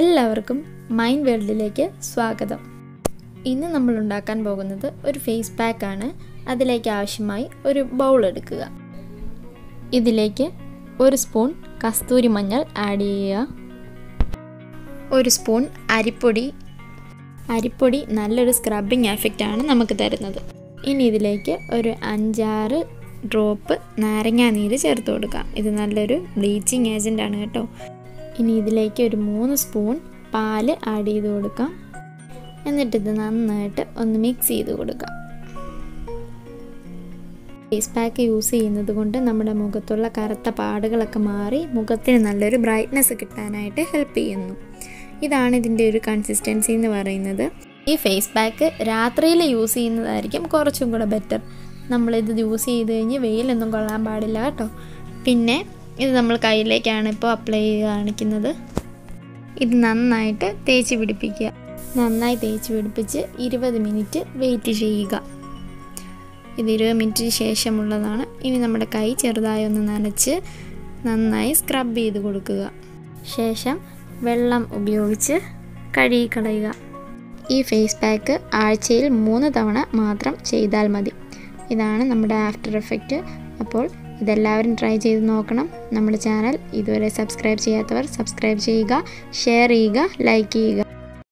എല്ലാവർക്കും മൈൻഡ് വേൾഡിലേക്ക് സ്വാഗതം. ഇന്ന് നമ്മൾ ഉണ്ടാക്കാൻ പോകുന്നത് ഒരു ഫേസ് പാക്ക് ആണ്. അതിലേക്ക് ആവശ്യമായി ഒരു ബൗൾ എടുക്കുക. ഇതിലേക്ക് 1 സ്പൂൺ കസ്തൂരി മഞ്ഞൾ ആഡ് ചെയ്യുക. 1 സ്പൂൺ അരിപ്പൊടി നല്ലൊരു സ്ക്രബിങ് എഫക്റ്റ് ആണ് നമുക്ക് തരുന്നത്. ഇനി ഇതിലേക്ക് ഒരു 5-6 ഡ്രോപ്പ് നാരങ്ങാ നീര് ചേർത്ത് കൊടുക്കാം. ഇത് നല്ലൊരു ബ്ലീച്ചിങ് ഏജൻ്റ് ആണ് കേട്ടോ. ഇനി ഇതിലേക്ക് ഒരു 3 സ്പൂൺ പാല് ആഡ് ചെയ്ത് കൊടുക്കാം. എന്നിട്ടിത് നന്നായിട്ട് ഒന്ന് മിക്സ് ചെയ്ത് കൊടുക്കാം. ഫേസ് പാക്ക് യൂസ് ചെയ്യുന്നത് കൊണ്ട് നമ്മുടെ മുഖത്തുള്ള കറുത്ത പാടുകളൊക്കെ മാറി മുഖത്തിന് നല്ലൊരു ബ്രൈറ്റ്നെസ് കിട്ടാനായിട്ട് ഹെൽപ്പ് ചെയ്യുന്നു. ഇതാണ് ഇതിൻ്റെ ഒരു കൺസിസ്റ്റൻസി എന്ന് പറയുന്നത്. ഈ ഫേസ് പാക്ക് രാത്രിയിൽ യൂസ് ചെയ്യുന്നതായിരിക്കും കുറച്ചും കൂടെ ബെറ്റർ. നമ്മളിത് യൂസ് ചെയ്ത് കഴിഞ്ഞ് വെയിലൊന്നും കൊള്ളാൻ പാടില്ല കേട്ടോ. പിന്നെ ഇത് നമ്മൾ കയ്യിലേക്കാണ് ഇപ്പോൾ അപ്ലൈ ചെയ്ത് കാണിക്കുന്നത്. ഇത് നന്നായിട്ട് തേച്ച് പിടിപ്പിക്കുക. നന്നായി തേച്ച് പിടിപ്പിച്ച് 20 മിനിറ്റ് വെയിറ്റ് ചെയ്യുക. ഇത് 20 മിനിറ്റിന് ശേഷമുള്ളതാണ്. ഇനി നമ്മുടെ കൈ ചെറുതായി ഒന്ന് നനച്ച് നന്നായി സ്ക്രബ് ചെയ്ത് കൊടുക്കുക. ശേഷം വെള്ളം ഉപയോഗിച്ച് കഴുകിക്കളയുക. ഈ ഫേസ് പാക്ക് ആഴ്ചയിൽ 3 തവണ മാത്രം ചെയ്താൽ മതി. ഇതാണ് നമ്മുടെ ആഫ്റ്റർ എഫക്റ്റ്. അപ്പോൾ ഇതെല്ലാവരും ട്രൈ ചെയ്ത് നോക്കണം. നമ്മുടെ ചാനൽ ഇതുവരെ സബ്സ്ക്രൈബ് ചെയ്യാത്തവർ സബ്സ്ക്രൈബ് ചെയ്യുക, ഷെയർ ചെയ്യുക, ലൈക്ക് ചെയ്യുക.